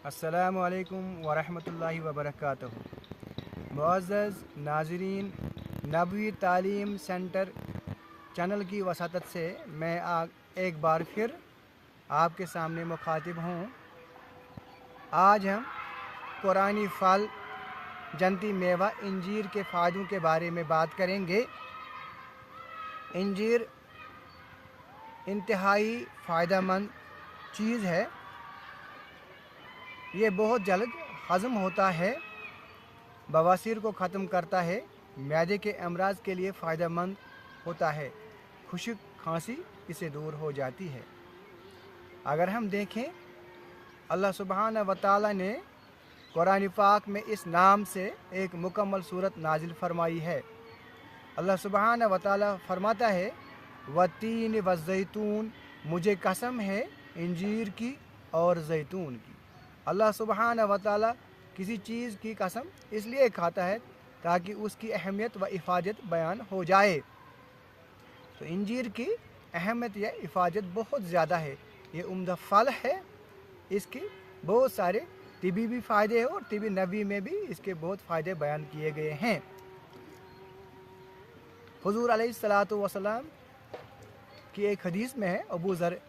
अस्सलामु अलैकुम वरहमतुल्लाहि वबरकातुहू। मुअज़्ज़ज़ नाज़रीन, नबवी तालीम सेंटर चैनल की वसातत से मैं एक बार फिर आपके सामने मुखातिब हूँ। आज हम कुरानी फल जन्नती मेवा इंजीर के फ़ायदों के बारे में बात करेंगे। इंजीर इंतहाई फ़ायदेमंद चीज़ है। ये बहुत जल्द हज़म होता है, बवासीर को ख़त्म करता है, मैदे के अमराज के लिए फ़ायदेमंद होता है, खुश्क खांसी इससे दूर हो जाती है। अगर हम देखें, अल्लाह सुब्हानहू व तआला ने कुरान पाक में इस नाम से एक मुकम्मल सूरत नाजिल फरमाई है। अल्लाह सुब्हानहू व तआला फरमाता है, वतीन व ज़ैतून, मुझे कसम है इंजीर की और जैतून की। अल्लाह सुब्हानहू व तआला किसी चीज़ की कसम इसलिए खाता है ताकि उसकी अहमियत व इफ़ादत बयान हो जाए। तो इंजीर की अहमियत या इफ़ादत बहुत ज़्यादा है। ये उम्दा फल है, इसके बहुत सारे तिबी भी फ़ायदे हैं और तिबी नबी में भी इसके बहुत फ़ायदे बयान किए गए हैं। हुज़ूर अलैहिस्सलातु वस्सलाम की एक हदीस में है, अबू ज़र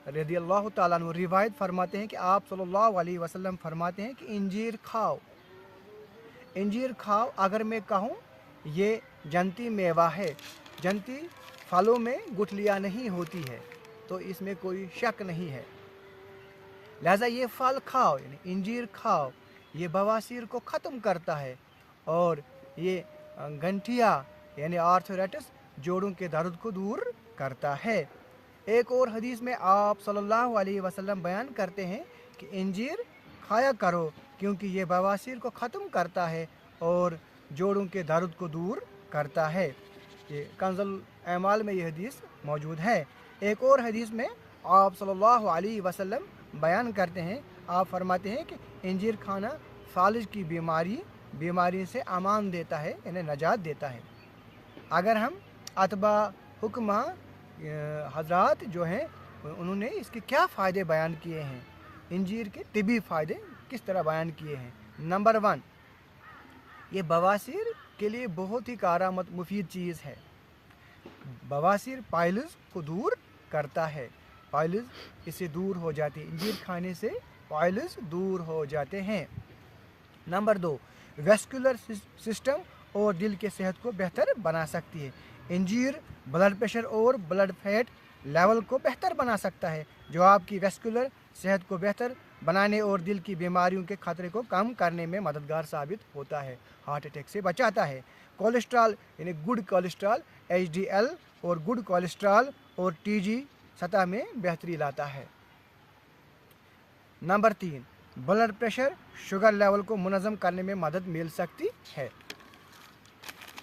रज़ियल्लाहु ताला अन्हु रिवायत फरमाते हैं कि आप सल्लल्लाहु अलैहि वसल्लम फरमाते हैं कि इंजीर खाओ, इंजीर खाओ। अगर मैं कहूँ ये जन्नती मेवा है, जन्नती फलों में गुठलियाँ नहीं होती है, तो इसमें कोई शक नहीं है। लिहाजा ये फल खाओ, यानी इंजीर खाओ। ये बवासीर को ख़त्म करता है और ये गंठिया यानी आर्थराइटिस, जोड़ों के दर्द को दूर करता है। एक और हदीस में आप सल्लल्लाहु अलैहि वसल्लम बयान करते हैं कि इंजीर खाया करो क्योंकि ये बवासीर को ख़त्म करता है और जोड़ों के दर्द को दूर करता है। ये कंज़ुल अमाल में ये हदीस मौजूद है। एक और हदीस में आप सल्लल्लाहु अलैहि वसल्लम बयान करते हैं, आप फरमाते हैं कि इंजीर खाना फालिज की बीमारी से अमान देता है, यानी नजात देता है। अगर हम अतबा हुक्मा हजरात जो हैं उन्होंने इसके क्या फ़ायदे बयान किए हैं, इंजीर के तिबी फ़ायदे किस तरह बयान किए हैं। नंबर 1, ये बवासीर के लिए बहुत ही कारामद मुफीद चीज़ है। बवासीर पाइल्स को दूर करता है, पाइल्स इससे दूर हो जाती है। इंजीर खाने से पाइल्स दूर हो जाते हैं। नंबर 2, वेस्कुलर सिस्टम और दिल के सेहत को बेहतर बना सकती है। इंजीर ब्लड प्रेशर और ब्लड फैट लेवल को बेहतर बना सकता है, जो आपकी वेस्कुलर सेहत को बेहतर बनाने और दिल की बीमारियों के खतरे को कम करने में मददगार साबित होता है। हार्ट अटैक से बचाता है। कोलेस्ट्रॉल यानी गुड कोलेस्ट्रॉल, HDL और गुड कोलेस्ट्रॉल और TG सतह में बेहतरी लाता है। Number 3, blood pressure sugar level को मुनज़्ज़म करने में मदद मिल सकती है।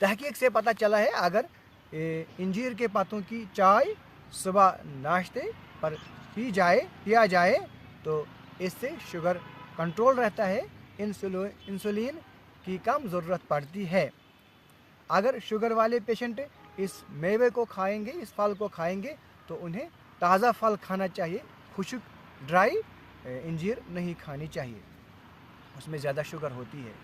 तहकीक से पता चला है, अगर इंजीर के पत्तों की चाय सुबह नाश्ते पर पिया जाए तो इससे शुगर कंट्रोल रहता है, इंसुलिन की कम ज़रूरत पड़ती है। अगर शुगर वाले पेशेंट इस मेवे को खाएंगे, इस फल को खाएंगे, तो उन्हें ताज़ा फल खाना चाहिए, खुश्क ड्राई इंजीर नहीं खानी चाहिए, उसमें ज़्यादा शुगर होती है।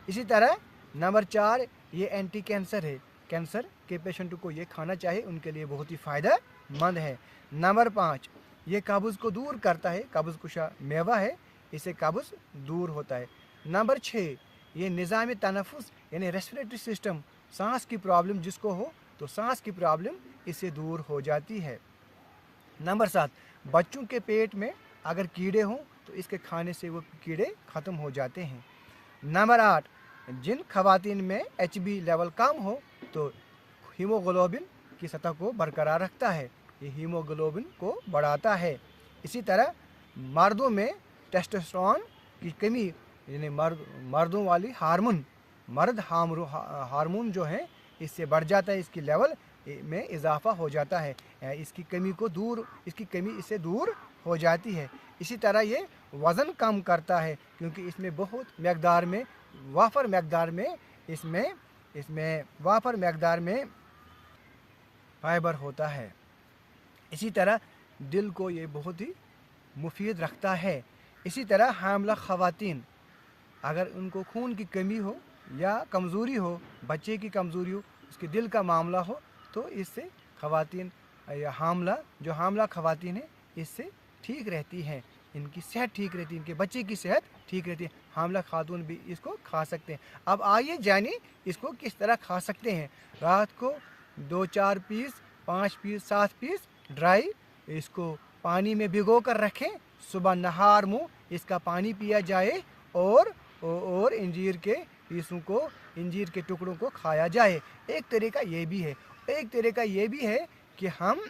इसी तरह नंबर 4, ये एंटी कैंसर है, कैंसर के पेशेंट को ये खाना चाहिए, उनके लिए बहुत ही फ़ायदेमंद है। नंबर 5, ये कब्ज़ को दूर करता है, कब्ज़ कुशा मेवा है, इससे कब्ज़ दूर होता है। नंबर 6, ये निज़ाम तनफ़ुस यानी रेस्पिरेटरी सिस्टम, सांस की प्रॉब्लम जिसको हो तो सांस की प्रॉब्लम इससे दूर हो जाती है। नंबर 7, बच्चों के पेट में अगर कीड़े हों तो इसके खाने से वो कीड़े ख़त्म हो जाते हैं। नंबर 8, जिन खवातीन में HB लेवल कम हो तो हीमोग्लोबिन की सतह को बरकरार रखता है, ये हीमोग्लोबिन को बढ़ाता है। इसी तरह मर्दों में टेस्टोस्टेरोन की कमी यानी मर्दों वाली हार्मोन जो है इससे बढ़ जाता है, इसकी लेवल में इजाफा हो जाता है, इसकी कमी इससे दूर हो जाती है। इसी तरह ये वज़न कम करता है क्योंकि इसमें बहुत मकदार में वाफर मकदार में फाइबर होता है। इसी तरह दिल को ये बहुत ही मुफीद रखता है। इसी तरह हामला ख़वातीन, अगर उनको खून की कमी हो या कमज़ोरी हो, बच्चे की कमज़ोरी हो, उसके दिल का मामला हो, तो इससे ख़वातीन या हामला ख़वातीन है, इससे ठीक रहती हैं, इनकी सेहत ठीक रहती है, इनके बच्चे की सेहत ठीक रहती है। हामला खातून भी इसको खा सकते हैं। अब आइए जानिए इसको किस तरह खा सकते हैं। रात को 2-4 पीस, 5 पीस, 7 पीस ड्राई इसको पानी में भिगो कर रखें, सुबह नहार मुँह इसका पानी पिया जाए और इंजीर के पीसों को, इंजीर के टुकड़ों को खाया जाए। एक तरीका ये भी है, एक तरीका ये भी है कि हम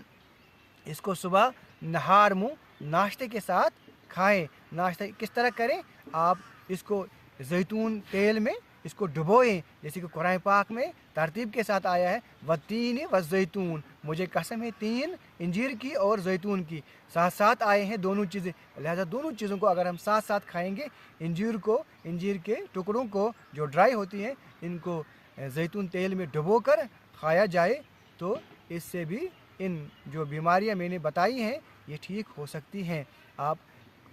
इसको सुबह नहार मुँह नाश्ते के साथ खाएं। नाश्ता किस तरह करें, आप इसको जैतून तेल में इसको डुबोएं, जैसे कि कुरान पाक में तरतीब के साथ आया है, वतीन व जैतून, मुझे कसम है तीन, इंजीर की और जैतून की, साथ साथ आए हैं दोनों चीज़ें। लिहाजा दोनों चीज़ों को अगर हम साथ साथ खाएंगे, इंजीर के टुकड़ों को जो ड्राई होती हैं, इनको जैतून तेल में डुबो कर खाया जाए, तो इससे भी इन जो बीमारियां मैंने बताई हैं ये ठीक हो सकती हैं। आप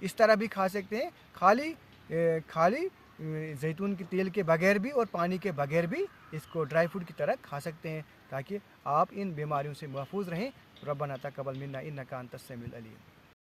इस तरह भी खा सकते हैं, खाली जैतून के तेल के बगैर भी और पानी के बगैर भी इसको ड्राई फ्रूट की तरह खा सकते हैं, ताकि आप इन बीमारियों से महफूज रहें। रब्बना तक़ब्बल मिन्ना इन्नका अंतस समीउल अलीम।